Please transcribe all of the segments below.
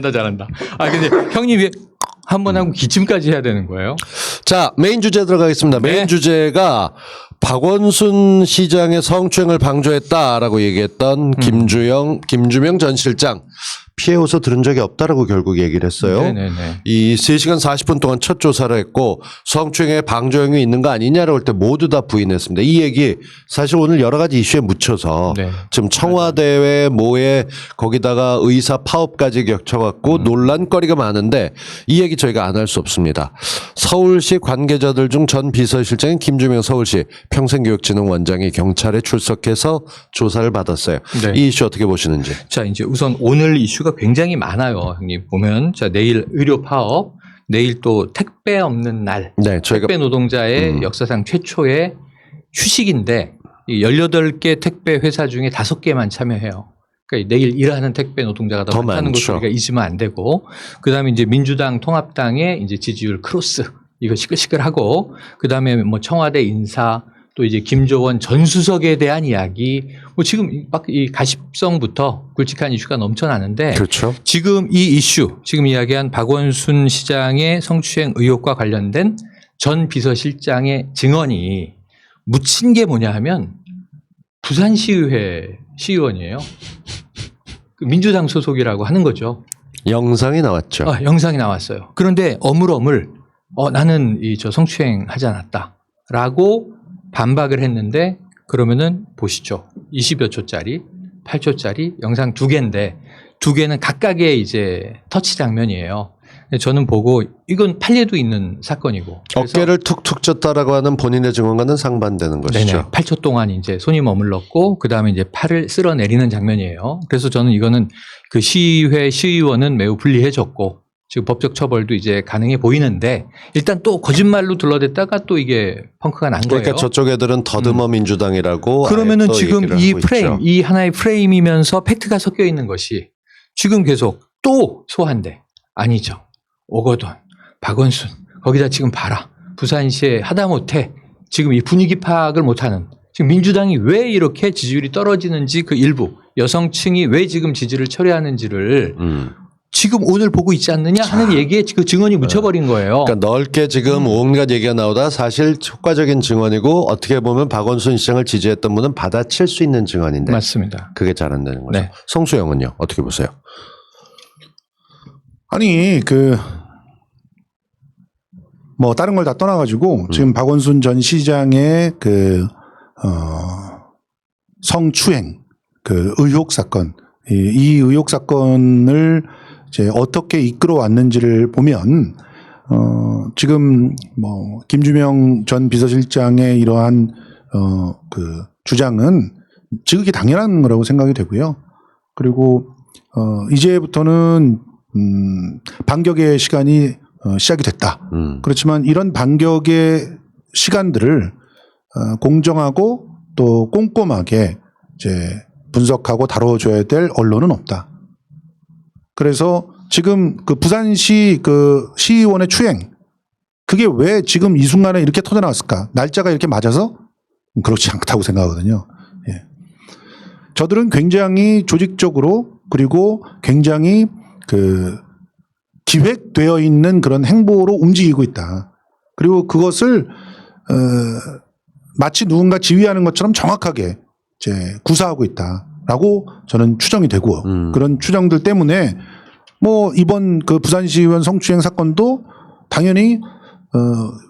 잘한다. 아, 근데 형님 왜 한 번 하고 기침까지 해야 되는 거예요? 자, 메인 주제 들어가겠습니다. 메인 네. 주제가 박원순 시장의 성추행을 방조했다라고 얘기했던 김주명 전 실장 피해 호소 들은 적이 없다라고 결국 얘기를 했어요. 네네네. 이 3시간 40분 동안 첫 조사를 했고 성추행에 방조형이 있는 거 아니냐라고 할 때 모두 다 부인했습니다. 이 얘기 사실 오늘 여러 가지 이슈에 묻혀서 네. 지금 청와대에 뭐에 거기다가 의사 파업까지 겹쳐갖고 논란거리가 많은데 이 얘기 저희가 안 할 수 없습니다. 서울시 관계자들 중 전 비서실장인 김주명 서울시 평생교육진흥원장이 경찰에 출석해서 조사를 받았어요. 네. 이 이슈 어떻게 보시는지. 자, 이제 우선 오늘 이슈가 굉장히 많아요, 형님. 보면, 자, 내일 의료 파업, 내일 또 택배 없는 날. 네, 저희가 택배 노동자의 역사상 최초의 휴식인데, 이 18개 택배 회사 중에 5개만 참여해요. 그러니까 내일 일하는 택배 노동자가 더 많다는 것을 우리가 잊으면 안 되고, 그 다음에 이제 민주당 통합당의 이제 지지율 크로스, 이거 시끌시끌하고, 그 다음에 뭐 청와대 인사, 또 이제 김조원 전 수석에 대한 이야기, 뭐 지금 막 이 가십성부터 굵직한 이슈가 넘쳐나는데, 그렇죠. 지금 이 이슈, 지금 이야기한 박원순 시장의 성추행 의혹과 관련된 전 비서실장의 증언이 묻힌 게 뭐냐 하면 부산시의회 시의원이에요. 민주당 소속이라고 하는 거죠. 영상이 나왔죠. 영상이 나왔어요. 그런데 어물어물 나는 저 성추행 하지 않았다라고 반박을 했는데, 그러면은 보시죠. 20여 초짜리, 8초짜리 영상 2개인데 2개는 각각의 이제 터치 장면이에요. 저는 보고 이건 판례도 있는 사건이고. 어깨를 툭툭 쳤다라고 하는 본인의 증언과는 상반되는 것이죠. 네네. 8초 동안 이제 손이 머물렀고, 그 다음에 이제 팔을 쓸어내리는 장면이에요. 그래서 저는 이거는 그 시의회 시의원은 매우 불리해졌고, 지금 법적 처벌도 이제 가능해 보이는데, 일단 또 거짓말로 둘러댔다가 또 이게 펑크가 난 거예요. 그러니까 저쪽 애들은 더듬어 민주당이라고. 그러면은 지금 이 프레임, 이 하나의 프레임이면서 팩트가 섞여 있는 것이 지금 계속 또 소환돼. 아니죠. 오거돈, 박원순, 거기다 지금 봐라. 부산시에 하다못해 지금 이 분위기 파악을 못하는, 지금 민주당이 왜 이렇게 지지율이 떨어지는지, 그 일부 여성층이 왜 지금 지지를 철회하는지를 지금 오늘 보고 있지 않느냐 하는 얘기에 그 증언이 묻혀버린 거예요. 그러니까 넓게 지금 온갖 얘기가 나오다 사실 효과적인 증언이고, 어떻게 보면 박원순 시장을 지지했던 분은 받아칠 수 있는 증언인데. 맞습니다. 그게 잘 안 되는 거죠. 네. 성수영은요, 어떻게 보세요? 아니 뭐 다른 걸 다 떠나가지고 지금 박원순 전 시장의 성추행 의혹 사건, 이 의혹 사건을 이제 어떻게 이끌어 왔는지를 보면 지금 뭐 김주명 전 비서실장의 이러한 주장은 지극히 당연한 거라고 생각이 되고요. 그리고 이제부터는 반격의 시간이 시작이 됐다. 그렇지만 이런 반격의 시간들을 공정하고 또 꼼꼼하게 이제 분석하고 다뤄줘야 될 언론은 없다. 그래서 지금 그 부산시 시의원의 추행, 그게 왜 지금 이 순간에 이렇게 터져나왔을까? 날짜가 이렇게 맞아서? 그렇지 않다고 생각하거든요. 예. 저들은 굉장히 조직적으로, 그리고 굉장히 기획되어 있는 그런 행보로 움직이고 있다. 그리고 그것을 마치 누군가 지휘하는 것처럼 정확하게 이제 구사하고 있다라고 저는 추정이 되고, 그런 추정들 때문에 뭐 이번 그 부산시의원 성추행 사건도 당연히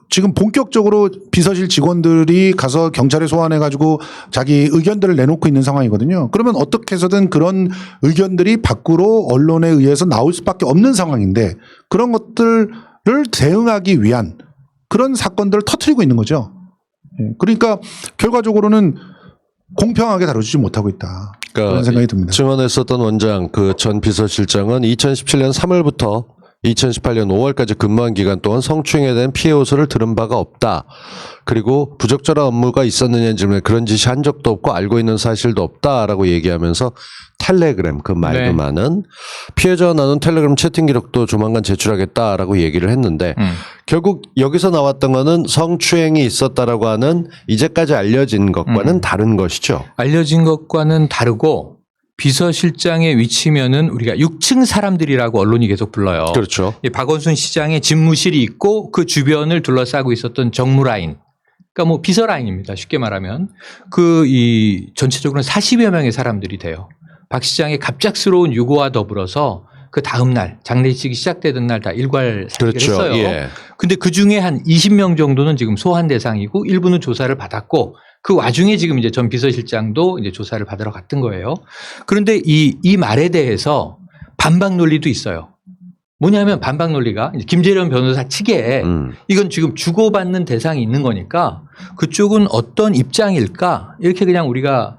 지금 본격적으로 비서실 직원들이 가서 경찰에 소환해가지고 자기 의견들을 내놓고 있는 상황이거든요. 그러면 어떻게 해서든 그런 의견들이 밖으로 언론에 의해서 나올 수밖에 없는 상황인데, 그런 것들을 대응하기 위한 그런 사건들을 터뜨리고 있는 거죠. 그러니까 결과적으로는 공평하게 다뤄주지 못하고 있다. 그런 생각이 듭니다. 증언했었던 원장, 그 전 비서실장은 2017년 3월부터 2018년 5월까지 근무한 기간 동안 성추행에 대한 피해 호소를 들은 바가 없다. 그리고 부적절한 업무가 있었느냐는 질문에 그런 지시 한 적도 없고 알고 있는 사실도 없다라고 얘기하면서 텔레그램, 그 말도 네. 많은 피해자와 나눈 텔레그램 채팅 기록도 조만간 제출하겠다라고 얘기를 했는데, 결국 여기서 나왔던 거는 성추행이 있었다라고 하는 이제까지 알려진 것과는 다른 것이죠. 알려진 것과는 다르고, 비서실장의 위치면은 우리가 6층 사람들이라고 언론이 계속 불러요. 그렇죠. 이 박원순 시장의 집무실이 있고 그 주변을 둘러싸고 있었던 정무 라인. 그러니까 뭐 비서 라인입니다. 쉽게 말하면 이 전체적으로는 40여 명의 사람들이 돼요. 박 시장의 갑작스러운 유고와 더불어서 그 다음 날 장례식이 시작되던 날 다 일괄 사직을 그렇죠. 했어요. 예. 근데 그 중에 한 20명 정도는 지금 소환 대상이고 일부는 조사를 받았고 그 와중에 지금 이제 전 비서실장도 이제 조사를 받으러 갔던 거예요. 그런데 이 말에 대해서 반박 논리도 있어요. 뭐냐면 반박 논리가 이제 김재련 변호사 측에 이건 지금 주고받는 대상이 있는 거니까 그쪽은 어떤 입장일까 이렇게 그냥 우리가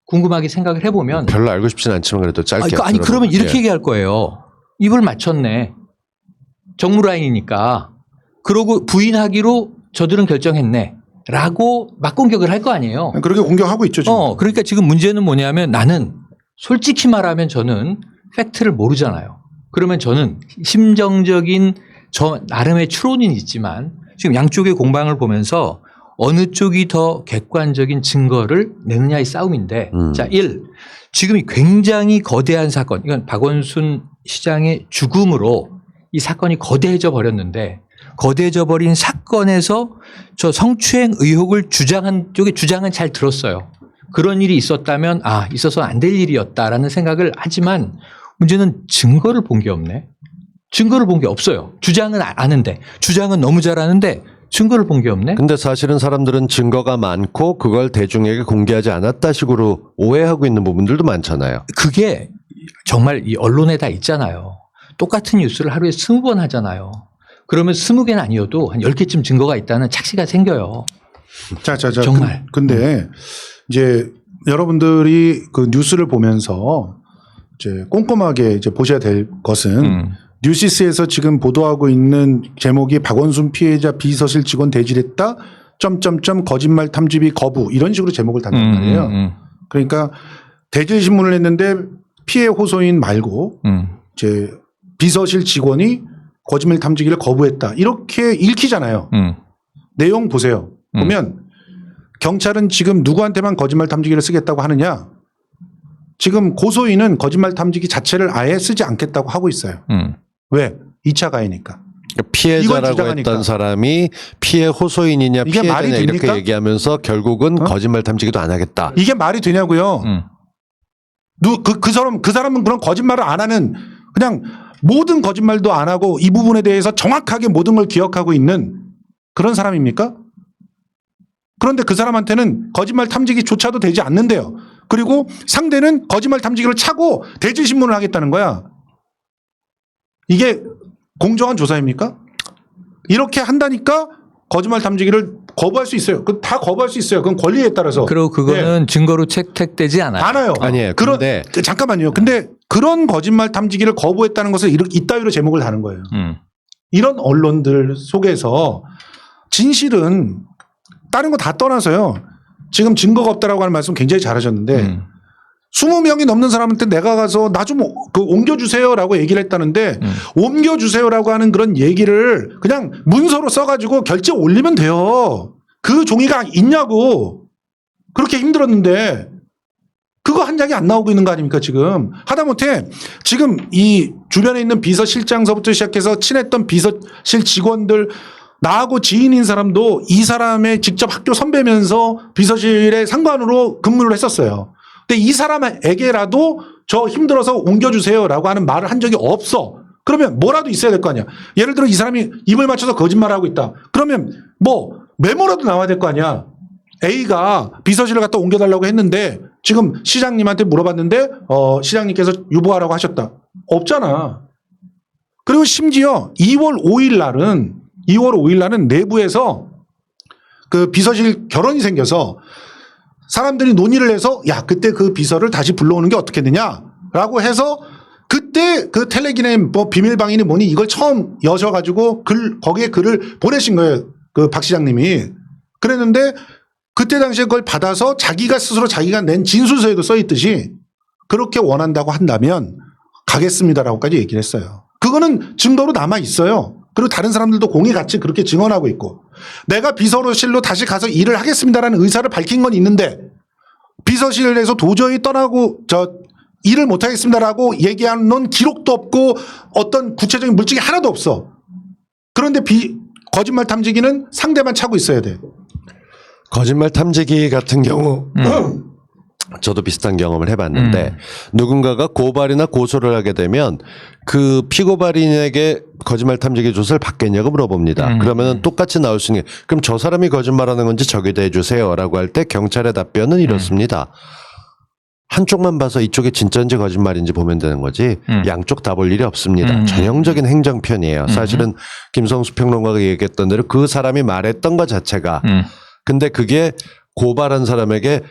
궁금하게 생각을 해보면 별로 알고 싶진 않지만 그래도 짧게. 아니 그러면 이렇게 예. 얘기할 거예요. 입을 맞췄네. 정무 라인이니까. 그러고 부인하기로 저들은 결정했네. 라고 맞공격을 할 거 아니에요. 그렇게 공격하고 있죠. 지금. 그러니까 지금 문제는 뭐냐면 나는 솔직히 말하면 저는 팩트를 모르잖아요. 그러면 저는 심정적인 저 나름의 추론은 있지만 지금 양쪽의 공방을 보면서 어느 쪽이 더 객관적인 증거를 내느냐의 싸움인데 자, 1. 지금이 굉장히 거대한 사건. 이건 박원순 시장의 죽음으로 이 사건이 거대해져 버렸는데 거대해져 버린 사건에서 저 성추행 의혹을 주장한 쪽의 주장은 잘 들었어요. 그런 일이 있었다면 있어서 안 될 일이었다라는 생각을 하지만 문제는 증거를 본 게 없네. 증거를 본 게 없어요. 주장은 아는데 주장은 너무 잘하는데 증거를 본 게 없네. 근데 사실은 사람들은 증거가 많고 그걸 대중에게 공개하지 않았다 식으로 오해하고 있는 부분들도 많잖아요. 그게 정말 이 언론에 다 있잖아요. 똑같은 뉴스를 하루에 20번 하잖아요. 그러면 20개는 아니어도 한 10개쯤 증거가 있다는 착시가 생겨요. 자. 정말. 근데 이제 여러분들이 그 뉴스를 보면서 이제 꼼꼼하게 이제 보셔야 될 것은 뉴시스에서 지금 보도하고 있는 제목이 박원순 피해자 비서실 직원 대질했다. 거짓말 탐지비 거부 이런 식으로 제목을 단단 말이에요. 그러니까 대질 신문을 했는데 피해 호소인 말고 이제 비서실 직원이 거짓말 탐지기를 거부했다. 이렇게 읽히잖아요. 내용 보세요. 보면 경찰은 지금 누구한테만 거짓말 탐지기를 쓰겠다고 하느냐. 지금 고소인은 거짓말 탐지기 자체를 아예 쓰지 않겠다고 하고 있어요. 왜? 2차 가해니까. 그러니까 피해자라고 주장하니까. 했던 사람이 피해 호소인이냐 이게 말이 피해자냐 이렇게 됩니까? 얘기하면서 결국은 거짓말 탐지기도 안 하겠다. 이게 말이 되냐고요. 그 사람은 그런 거짓말을 안 하는 그냥 모든 거짓말도 안 하고 이 부분에 대해서 정확하게 모든 걸 기억하고 있는 그런 사람입니까? 그런데 그 사람한테는 거짓말 탐지기조차도 되지 않는데요. 그리고 상대는 거짓말 탐지기를 차고 대질 신문을 하겠다는 거야. 이게 공정한 조사입니까? 이렇게 한다니까 거짓말 탐지기를 거부할 수 있어요. 다 거부할 수 있어요. 그건 권리에 따라서. 그리고 그거는 증거로 채택되지 않아요. 않아요. 아니에요. 그런 근데 잠깐만요. 근데 그런 거짓말 탐지기를 거부했다는 것을 이따위로 제목을 다는 거예요. 이런 언론들 속에서 진실은 다른 거 다 떠나서요. 지금 증거가 없다라고 하는 말씀 굉장히 잘하셨는데 20명이 넘는 사람한테 내가 가서 나 좀 옮겨주세요라고 얘기를 했다는데 옮겨주세요라고 하는 그런 얘기를 그냥 문서로 써가지고 결제 올리면 돼요. 그 종이가 있냐고. 그렇게 힘들었는데 그거 한 장이 안 나오고 있는 거 아닙니까 지금. 하다못해 지금 이 주변에 있는 비서실장서부터 시작해서 친했던 비서실 직원들 나하고 지인인 사람도 이 사람의 직접 학교 선배면서 비서실의 상관으로 근무를 했었어요. 근데 이 사람에게라도 저 힘들어서 옮겨주세요라고 하는 말을 한 적이 없어. 그러면 뭐라도 있어야 될 거 아니야. 예를 들어 이 사람이 입을 맞춰서 거짓말하고 있다. 그러면 뭐 메모라도 나와야 될 거 아니야. A가 비서실을 갖다 옮겨달라고 했는데 지금 시장님한테 물어봤는데 시장님께서 유보하라고 하셨다. 없잖아. 그리고 심지어 2월 5일 날은 내부에서 그 비서실 결혼이 생겨서 사람들이 논의를 해서 야 그때 그 비서를 다시 불러오는 게 어떻겠느냐라고 해서 그때 그 텔레기램 뭐 비밀방이니 뭐니 이걸 처음 여셔가지고 거기에 글을 보내신 거예요. 그 박 시장님이. 그랬는데 그때 당시에 그걸 받아서 자기가 스스로 자기가 낸 진술서에도 써 있듯이 그렇게 원한다고 한다면 가겠습니다라고까지 얘기를 했어요. 그거는 증거로 남아 있어요. 그리고 다른 사람들도 공이 같이 그렇게 증언하고 있고 내가 비서실로 다시 가서 일을 하겠습니다라는 의사를 밝힌 건 있는데 비서실에서 도저히 떠나고 일을 못하겠습니다라고 얘기한 넌 기록도 없고 어떤 구체적인 물증이 하나도 없어. 그런데 거짓말 탐지기는 상대만 차고 있어야 돼. 거짓말 탐지기 같은 경우 저도 비슷한 경험을 해봤는데 누군가가 고발이나 고소를 하게 되면 그 피고발인에게 거짓말 탐지기 조사를 받겠냐고 물어봅니다. 그러면 똑같이 나올 수 있는 게 그럼 저 사람이 거짓말하는 건지 저기 대주세요라고 할 때 경찰의 답변은 이렇습니다. 한쪽만 봐서 이쪽이 진짜인지 거짓말인지 보면 되는 거지 양쪽 다 볼 일이 없습니다. 전형적인 행정편이에요. 사실은 김성수 평론가가 얘기했던 대로 그 사람이 말했던 것 자체가 근데 그게 고발한 사람에게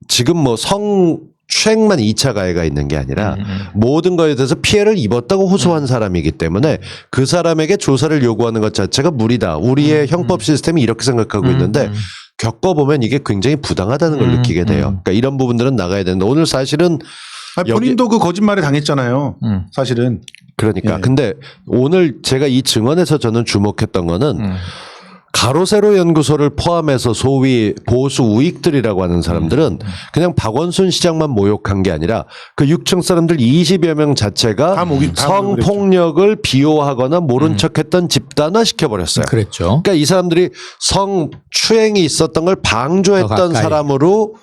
지금 뭐 성추행만 2차 가해가 있는 게 아니라 모든 거에 대해서 피해를 입었다고 호소한 사람이기 때문에 그 사람에게 조사를 요구하는 것 자체가 무리다. 우리의 형법 시스템이 이렇게 생각하고 있는데 겪어보면 이게 굉장히 부당하다는 걸 느끼게 돼요. 그러니까 이런 부분들은 나가야 되는데 오늘 사실은 아니, 본인도 그 거짓말에 당했잖아요. 사실은. 그러니까 예. 근데 오늘 제가 이 증언에서 저는 주목했던 거는 가로세로 연구소를 포함해서 소위 보수 우익들이라고 하는 사람들은 그냥 박원순 시장만 모욕한 게 아니라 그 6층 사람들 20여 명 자체가 성폭력을 비호하거나 모른 척했던 집단화 시켜버렸어요. 그랬죠. 그러니까 이 사람들이 성추행이 있었던 걸 방조했던 사람으로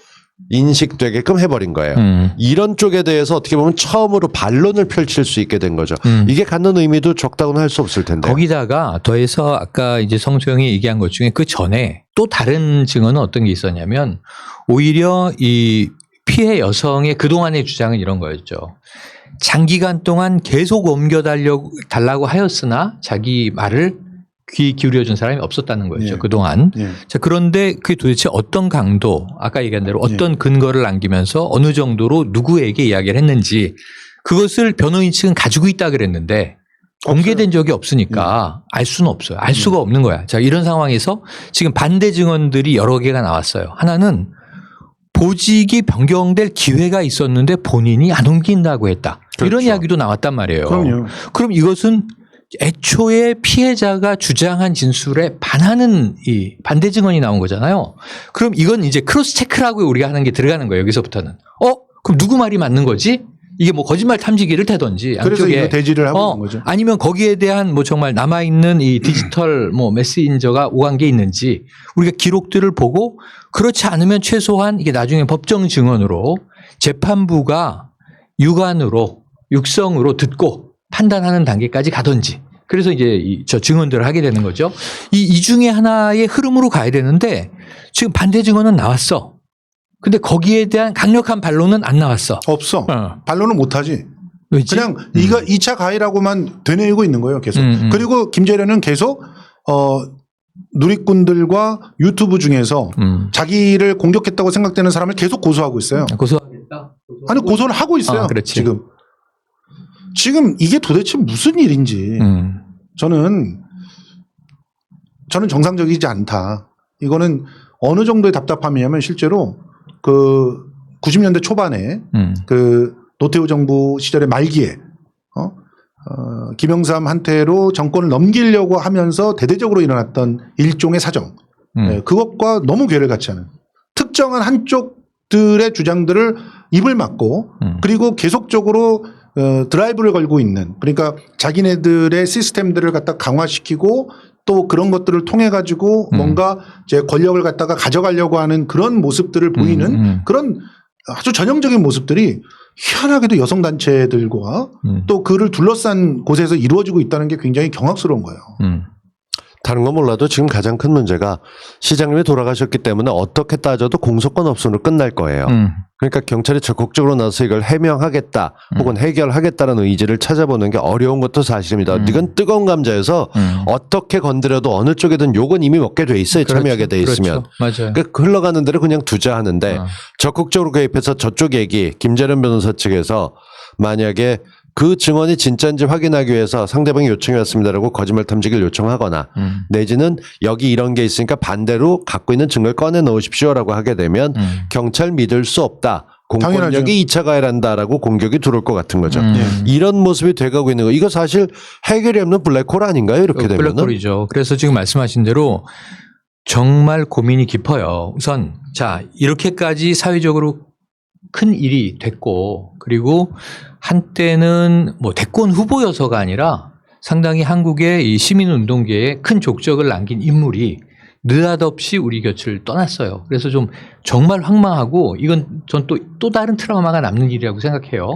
인식되게끔 해버린 거예요. 이런 쪽에 대해서 어떻게 보면 처음으로 반론을 펼칠 수 있게 된 거죠. 이게 갖는 의미도 적다고는 할 수 없을 텐데. 거기다가 더해서 아까 이제 성수영이 얘기한 것 중에 그 전에 또 다른 증언은 어떤 게 있었냐면 오히려 이 피해 여성의 그동안의 주장은 이런 거였죠. 장기간 동안 계속 옮겨달라고 하였으나 자기 말을 귀 기울여준 사람이 없었다는 거였죠. 예. 그동안. 예. 자, 그런데 그게 도대체 어떤 강도, 아까 얘기한 대로 어떤 근거를 남기면서 어느 정도로 누구에게 이야기를 했는지 그것을 변호인 측은 가지고 있다 그랬는데 공개된 적이 없으니까 알 수는 없어요. 알 수가 없는 거야. 자, 이런 상황에서 지금 반대 증언들이 여러 개가 나왔어요. 하나는 보직이 변경될 기회가 있었는데 본인이 안 옮긴다고 했다. 그렇죠. 이런 이야기도 나왔단 말이에요. 그럼요. 그럼 이것은 애초에 피해자가 주장한 진술에 반하는 이 반대 증언이 나온 거잖아요. 그럼 이건 이제 크로스 체크라고 우리가 하는 게 들어가는 거예요. 여기서부터는. 그럼 누구 말이 맞는 거지? 이게 뭐 거짓말 탐지기를 태던지. 그래서 이거 대지를 하고 있는 거죠. 아니면 거기에 대한 뭐 정말 남아있는 이 디지털 뭐 메신저가 오간 게 있는지 우리가 기록들을 보고 그렇지 않으면 최소한 이게 나중에 법정 증언으로 재판부가 육성으로 듣고 판단하는 단계까지 가든지. 그래서 이제 저 증언들을 하게 되는 거죠. 이 중에 하나의 흐름으로 가야 되는데 지금 반대 증언은 나왔어. 근데 거기에 대한 강력한 반론은 안 나왔어. 없어. 반론은 못하지. 왜지? 그냥 이거 2차 가해라고만 되뇌이고 있는 거예요. 계속. 그리고 김재련은 계속 누리꾼들과 유튜브 중에서 자기를 공격했다고 생각되는 사람을 계속 고소하고 있어요. 고소하겠다? 아니 고소를 하고 있어요. 그렇지. 지금 이게 도대체 무슨 일인지 저는 정상적이지 않다. 이거는 어느 정도의 답답함이냐면 실제로 그 90년대 초반에 그 노태우 정부 시절의 말기에 김영삼한테로 정권을 넘기려고 하면서 대대적으로 일어났던 일종의 사정 그것과 너무 괴를 같이 하는 특정한 한쪽들의 주장들을 입을 막고 그리고 계속적으로 드라이브를 걸고 있는 그러니까 자기네들의 시스템들을 갖다 강화시키고 또 그런 것들을 통해 가지고 뭔가 제 권력을 갖다가 가져가려고 하는 그런 모습들을 보이는 그런 아주 전형적인 모습들이 희한하게도 여성단체들과 또 그를 둘러싼 곳에서 이루어지고 있다는 게 굉장히 경악스러운 거예요. 다른 건 몰라도 지금 가장 큰 문제가 시장님이 돌아가셨기 때문에 어떻게 따져도 공소권 없음으로 끝날 거예요. 그러니까 경찰이 적극적으로 나서 이걸 해명하겠다 혹은 해결하겠다는 의지를 찾아보는 게 어려운 것도 사실입니다. 이건 뜨거운 감자여서 어떻게 건드려도 어느 쪽이든 욕은 이미 먹게 돼 있어요. 참여하게 돼 있으면. 맞아요. 그러니까 흘러가는 대로 그냥 두자 하는데 적극적으로 개입해서 저쪽 얘기 김재련 변호사 측에서 만약에 그 증언이 진짜인지 확인하기 위해서 상대방이 요청이 왔습니다라고 거짓말 탐지기를 요청하거나 내지는 여기 이런 게 있으니까 반대로 갖고 있는 증거를 꺼내 놓으십시오라고 하게 되면 경찰 믿을 수 없다. 공권력이 2차 가해란다라고 공격이 들어올 것 같은 거죠. 이런 모습이 돼가고 있는 거. 이거 사실 해결이 없는 블랙홀 아닌가요? 이렇게 되면. 블랙홀이죠. 그래서 지금 말씀하신 대로 정말 고민이 깊어요. 우선 자 이렇게까지 사회적으로 큰 일이 됐고 그리고 한때는 뭐 대권 후보여서가 아니라 상당히 한국의 이 시민운동계에 큰 족적을 남긴 인물이 느닷없이 우리 곁을 떠났어요. 그래서 좀 정말 황망하고 이건 전 또 다른 트라우마가 남는 일이라고 생각해요.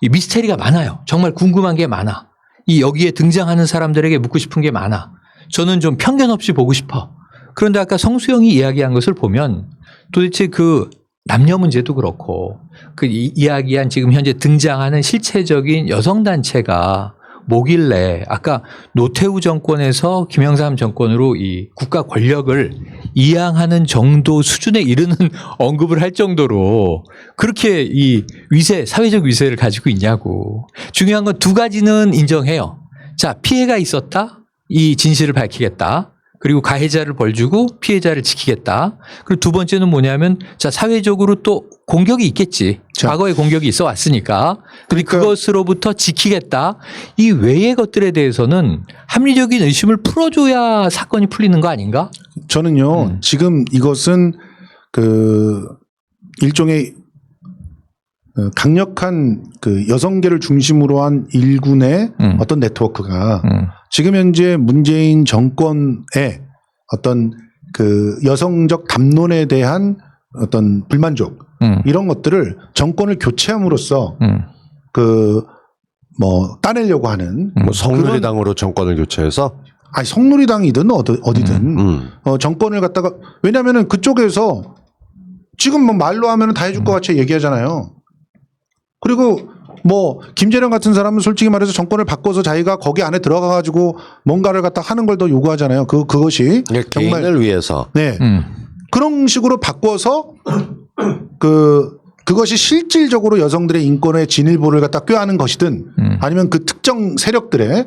이 미스테리가 많아요. 정말 궁금한 게 많아. 이 여기에 등장하는 사람들에게 묻고 싶은 게 많아. 저는 좀 편견 없이 보고 싶어. 그런데 아까 성수영이 이야기한 것을 보면 도대체 그 남녀 문제도 그렇고 그 이야기한 지금 현재 등장하는 실체적인 여성단체가 뭐길래 아까 노태우 정권에서 김영삼 정권으로 이 국가 권력을 이양하는 정도 수준에 이르는 언급을 할 정도로 그렇게 이 위세, 사회적 위세를 가지고 있냐고. 중요한 건 두 가지는 인정해요. 자, 피해가 있었다. 이 진실을 밝히겠다. 그리고 가해자를 벌주고 피해자를 지키겠다. 그리고 두 번째는 뭐냐면 자, 사회적으로 또 공격이 있겠지. 자. 과거에 공격이 있어 왔으니까. 그러니까 그것으로부터 지키겠다. 이 외의 것들에 대해서는 합리적인 의심을 풀어줘야 사건이 풀리는 거 아닌가? 저는요, 지금 이것은 그 일종의 강력한 그 여성계를 중심으로 한 일군의 어떤 네트워크가 지금 현재 문재인 정권의 어떤 그 여성적 담론에 대한 어떤 불만족 이런 것들을 정권을 교체함으로써 그 뭐 따내려고 하는 뭐 성누리당으로 정권을 교체해서 아니 성누리당이든 어디든 정권을 갖다가 왜냐하면은 그쪽에서 지금 뭐 말로 하면은 다 해줄 것 같이 얘기하잖아요. 그리고 뭐 김재련 같은 사람은 솔직히 말해서 정권을 바꿔서 자기가 거기 안에 들어가 가지고 뭔가를 갖다 하는 걸 더 요구하잖아요. 그것이 정말 개인을 위해서. 네 그런 식으로 바꿔서 그것이 실질적으로 여성들의 인권의 진일보를 갖다 꾀하는 것이든 아니면 그 특정 세력들의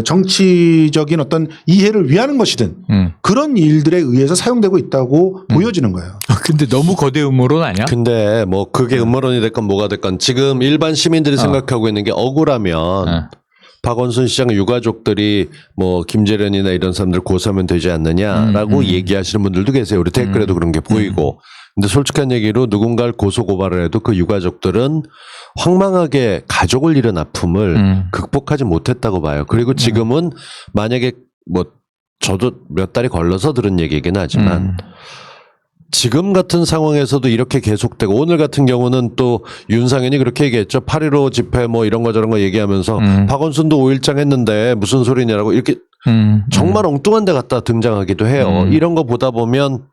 정치적인 어떤 이해를 위하는 것이든 그런 일들에 의해서 사용되고 있다고 보여지는 거예요. 근데 너무 거대 음모론 아니야? 근데 뭐 그게 음모론이 됐건 뭐가 됐건 지금 일반 시민들이 생각하고 있는 게 억울하면 박원순 시장 유가족들이 뭐 김재련이나 이런 사람들 고소하면 되지 않느냐라고 얘기하시는 분들도 계세요. 우리 댓글에도 그런 게 보이고. 근데 솔직한 얘기로 누군가를 고소 고발을 해도 그 유가족들은 황망하게 가족을 잃은 아픔을 극복하지 못했다고 봐요. 그리고 지금은 만약에 뭐 저도 몇 달이 걸러서 들은 얘기이긴 하지만 지금 같은 상황에서도 이렇게 계속되고 오늘 같은 경우는 또 윤상현이 그렇게 얘기했죠. 8.15 집회 뭐 이런 거 저런 거 얘기하면서 박원순도 5.1장 했는데 무슨 소리냐라고 이렇게 정말 엉뚱한 데 갖다 등장하기도 해요. 이런 거 보다 보면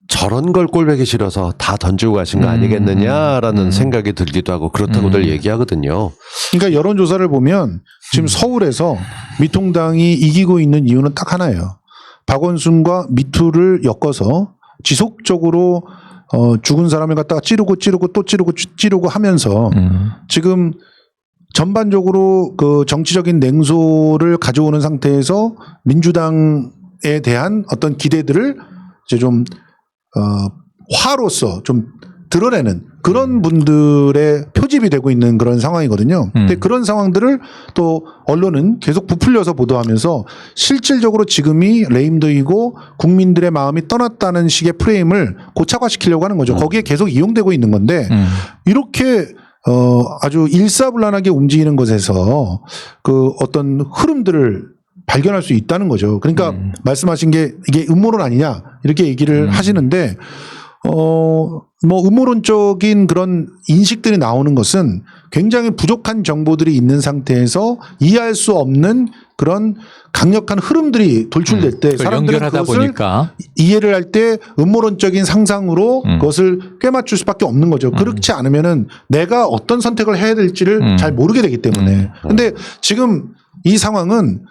저런 걸 꼴보기 싫어서 다 던지고 가신 거 아니겠느냐라는 생각이 들기도 하고 그렇다고들 얘기하거든요. 그러니까 여론조사를 보면 지금 서울에서 미통당이 이기고 있는 이유는 딱 하나예요. 박원순과 미투를 엮어서 지속적으로 죽은 사람을 갖다가 찌르고 찌르고 하면서 지금 전반적으로 그 정치적인 냉소를 가져오는 상태에서 민주당에 대한 어떤 기대들을 이제 좀 화로서 좀 드러내는 그런 분들의 표집이 되고 있는 그런 상황이거든요. 근데 그런 상황들을 또 언론은 계속 부풀려서 보도하면서 실질적으로 지금이 레임덕이고 국민들의 마음이 떠났다는 식의 프레임을 고착화시키려고 하는 거죠. 거기에 계속 이용되고 있는 건데 이렇게 아주 일사불란하게 움직이는 것에서 그 어떤 흐름들을 발견할 수 있다는 거죠. 그러니까 말씀하신 게 이게 음모론 아니냐 이렇게 얘기를 하시는데 뭐 음모론적인 그런 인식들이 나오는 것은 굉장히 부족한 정보들이 있는 상태에서 이해할 수 없는 그런 강력한 흐름들이 돌출될 때 사람들은 연결하다 그것을 보니까 이해를 할 때 음모론적인 상상으로 그것을 꿰맞출 수밖에 없는 거죠. 그렇지 않으면은 내가 어떤 선택을 해야 될지를 잘 모르게 되기 때문에. 근데 지금 이 상황은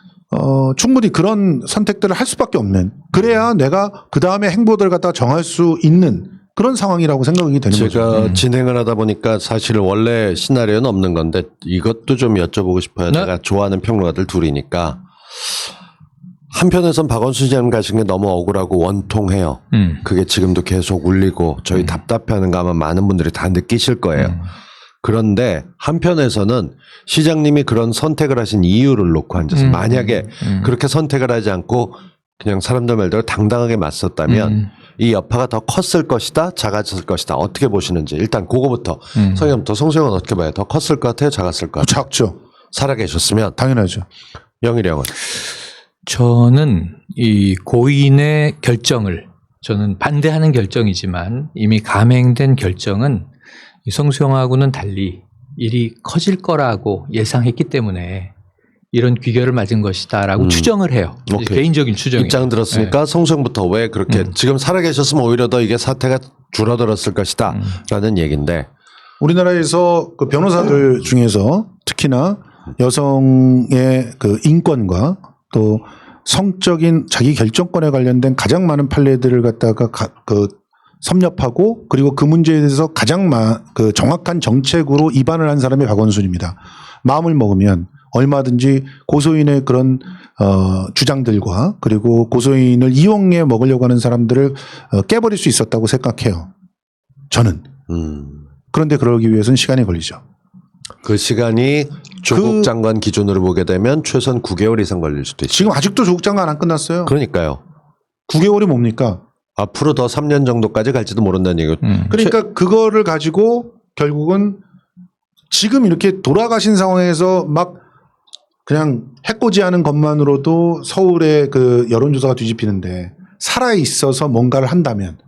충분히 그런 선택들을 할 수밖에 없는 그래야 내가 그 다음에 행보들을 갖다 정할 수 있는 그런 상황이라고 생각이 되는 거죠. 제가 진행을 하다 보니까 사실 원래 시나리오는 없는 건데 이것도 좀 여쭤보고 싶어요. 네? 제가 좋아하는 평론가들 둘이니까 한편에선 박원순 시장 가신 게 너무 억울하고 원통해요. 그게 지금도 계속 울리고 저희 답답해하는 거 아마 많은 분들이 다 느끼실 거예요. 그런데 한편에서는 시장님이 그런 선택을 하신 이유를 놓고 앉아서 만약에 그렇게 선택을 하지 않고 그냥 사람들 말대로 당당하게 맞섰다면 이 여파가 더 컸을 것이다, 작았을 것이다. 어떻게 보시는지 일단 그거부터 성형부터 송수영은 어떻게 봐요? 더 컸을 것 같아요, 작았을 것 같아요? 작죠. 살아계셨으면 당연하죠. 영일이 형은 저는 이 고인의 결정을 저는 반대하는 결정이지만 이미 감행된 결정은 이 성수형하고는 달리 일이 커질 거라고 예상했기 때문에 이런 귀결을 맞은 것이다라고 추정을 해요. 오케이. 개인적인 추정이에요. 입장 들었으니까 송수영부터 왜 그렇게 지금 살아계셨으면 오히려 더 이게 사태가 줄어들었을 것이다 라는 얘기인데 우리나라에서 그 변호사들 중에서 특히나 여성의 그 인권과 또 성적인 자기 결정권에 관련된 가장 많은 판례들을 갖다가 섭렵하고 그리고 그 문제에 대해서 가장 그 정확한 정책으로 입안을 한 사람이 박원순입니다. 마음을 먹으면 얼마든지 고소인의 그런 주장들과 그리고 고소인을 이용해 먹으려고 하는 사람들을 깨버릴 수 있었다고 생각해요. 저는. 그런데 그러기 위해서는 시간이 걸리죠. 그 시간이 조국 장관 기준으로 보게 되면 최소한 9개월 이상 걸릴 수도 있어요. 지금 아직도 조국 장관 안 끝났어요. 그러니까요. 9개월이 뭡니까? 앞으로 더 3년 정도까지 갈지도 모른다는 얘기고. 그러니까 그거를 가지고 결국은 지금 이렇게 돌아가신 상황에서 막 그냥 해코지하는 것만으로도 서울의 그 여론조사가 뒤집히는데 살아 있어서 뭔가를 한다면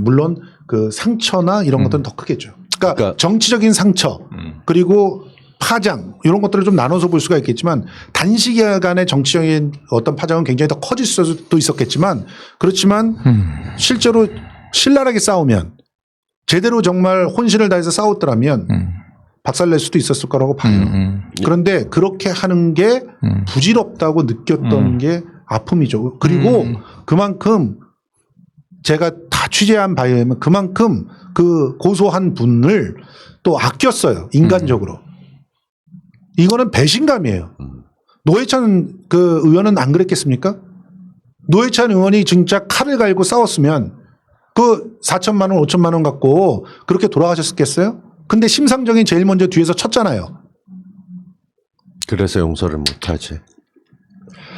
물론 그 상처나 이런 것들은 더 크겠죠. 그러니까 정치적인 상처 그리고 파장 이런 것들을 좀 나눠서 볼 수가 있겠지만 단시간의 정치적인 어떤 파장은 굉장히 더 커질 수도 있었겠지만 그렇지만 실제로 신랄하게 싸우면 제대로 정말 혼신을 다해서 싸웠더라면 박살낼 수도 있었을 거라고 봐요. 그런데 그렇게 하는 게 부질없다고 느꼈던 게 아픔이죠. 그리고 그만큼 제가 다 취재한 바에 의하면 그만큼 그 고소한 분을 또 아꼈어요. 인간적으로. 이거는 배신감이에요. 노회찬 그 의원은 안 그랬겠습니까? 노회찬 의원이 진짜 칼을 갈고 싸웠으면 그 4천만 원, 5천만 원 갖고 그렇게 돌아가셨겠어요? 근데 심상정이 제일 먼저 뒤에서 쳤잖아요. 그래서 용서를 못하지.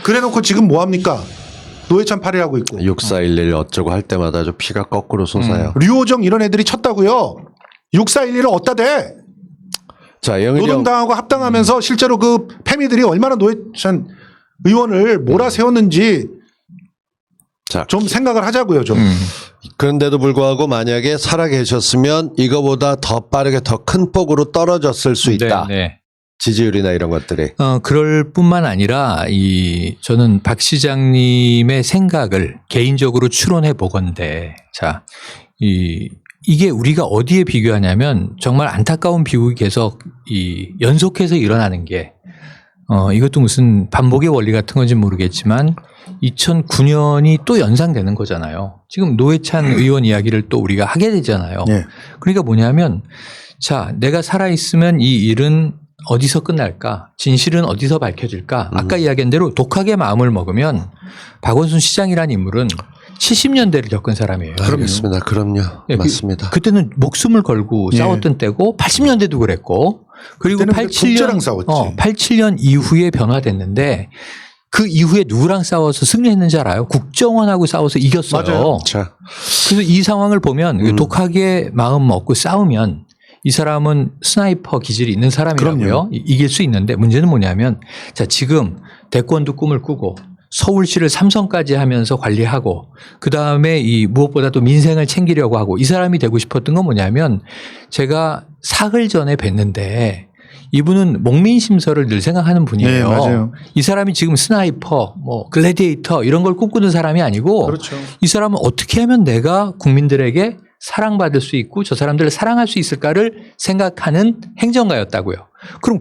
그래놓고 지금 뭐합니까? 노회찬 팔이라고 있고. 6411 어쩌고 할 때마다 저 피가 거꾸로 솟아요. 류호정 이런 애들이 쳤다고요. 6411을 어디다 대? 자, 영일이 형. 노동당하고 합당하면서 실제로 그 패미들이 얼마나 노회찬 의원을 몰아세웠는지 자, 좀 생각을 하자고요. 좀. 그런데도 불구하고 만약에 살아계셨으면 이거보다 더 빠르게 더 큰 폭으로 떨어졌을 수 있다. 네. 지지율이나 이런 것들이. 그럴 뿐만 아니라 저는 박 시장님의 생각을 개인적으로 추론해 보건대 자, 이게 우리가 어디에 비교하냐면 정말 안타까운 비극이 계속 연속해서 일어나는 게 이것도 무슨 반복의 원리 같은 건지 모르겠지만 2009년이 또 연상되는 거잖아요. 지금 노회찬 의원 이야기를 또 우리가 하게 되잖아요. 네. 그러니까 뭐냐면 자, 내가 살아있으면 이 일은 어디서 끝날까? 진실은 어디서 밝혀질까? 아까 이야기한 대로 독하게 마음을 먹으면 박원순 시장이라는 인물은 70년대를 겪은 사람이에요. 알겠습니다. 그럼요. 네, 맞습니다. 그때는 목숨을 걸고 예. 싸웠던 때고 80년대도 그랬고 그리고 그때는 국제랑 싸웠지. 87년 이후에 변화됐는데 그 이후에 누구랑 싸워서 승리했는지 알아요? 국정원하고 싸워서 이겼어요. 맞아요. 자, 그래서 이 상황을 보면 독하게 마음 먹고 싸우면 이 사람은 스나이퍼 기질이 있는 사람이라고요. 그럼요. 이길 수 있는데 문제는 뭐냐면 자, 지금 대권도 꿈을 꾸고 서울시를 삼선까지 하면서 관리하고 그다음에 무엇보다 도 민생을 챙기려고 하고 이 사람이 되고 싶었던 건 뭐냐면 제가 사흘 전에 뵀는데 이분은 목민심서를 늘 생각하는 분이에요. 네, 맞아요. 이 사람이 지금 스나이퍼, 글래디에이터 이런 걸 꿈꾸는 사람이 아니고 그렇죠. 이 사람은 어떻게 하면 내가 국민들에게 사랑받을 수 있고 저 사람들을 사랑할 수 있을까를 생각하는 행정가였다고요. 그럼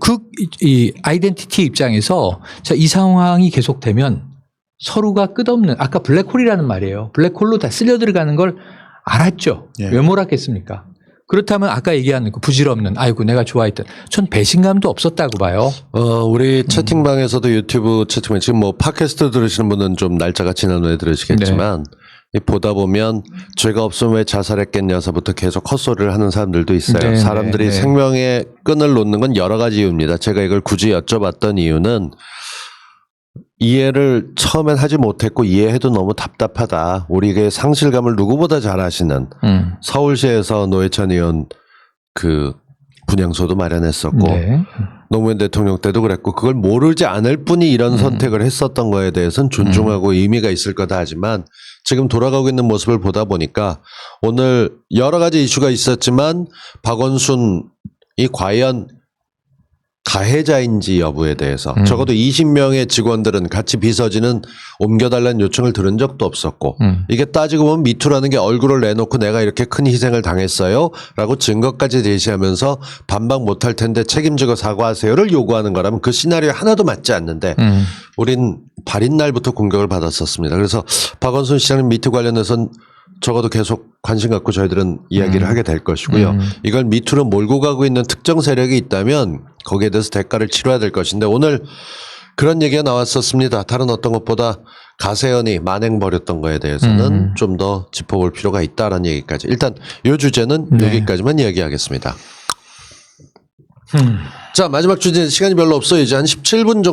이 아이덴티티 입장에서 자, 이 상황이 계속되면 서로가 끝없는 아까 블랙홀이라는 말이에요. 블랙홀로 다 쓸려 들어가는 걸 알았죠. 예. 왜 몰았겠습니까? 그렇다면 아까 얘기한 그 부질없는 아이고 내가 좋아했던 전 배신감도 없었다고 봐요. 우리 채팅방에서도 유튜브 채팅방 지금 뭐 팟캐스트 들으시는 분은 좀 날짜가 지난 후에 들으시겠지만 보다 보면 죄가 없으면 왜 자살했겠냐서부터 계속 헛소리를 하는 사람들도 있어요. 네, 사람들이 네, 네. 생명의 끈을 놓는 건 여러 가지 이유입니다. 제가 이걸 굳이 여쭤봤던 이유는 이해를 처음엔 하지 못했고 이해해도 너무 답답하다. 우리에게 상실감을 누구보다 잘 아시는 서울시에서 노회찬 의원 그 분향소도 마련했었고 네. 노무현 대통령 때도 그랬고 그걸 모르지 않을 뿐이 이런 선택을 했었던 거에 대해서는 존중하고 의미가 있을 거다 하지만 지금 돌아가고 있는 모습을 보다 보니까 오늘 여러 가지 이슈가 있었지만 박원순이 과연 가해자인지 여부에 대해서 적어도 20명의 직원들은 같이 비서진은 옮겨달라는 요청을 들은 적도 없었고 이게 따지고 보면 미투라는 게 얼굴을 내놓고 내가 이렇게 큰 희생을 당했어요 라고 증거까지 제시하면서 반박 못할 텐데 책임지고 사과하세요를 요구하는 거라면 그 시나리오 하나도 맞지 않는데 우린 발인 날부터 공격을 받았었습니다. 그래서 박원순 시장님 미투 관련해서는 적어도 계속 관심 갖고 저희들은 이야기를 하게 될 것이고요. 이걸 미투로 몰고 가고 있는 특정 세력이 있다면 거기에 대해서 대가를 치러야 될 것인데 오늘 그런 얘기가 나왔었습니다. 다른 어떤 것보다 가세연이 만행 벌였던 거에 대해서는 좀 더 짚어볼 필요가 있다라는 얘기까지. 일단 이 주제는 네. 여기까지만 이야기하겠습니다. 자, 마지막 주제 시간이 별로 없어요. 이제 한 17분 정도.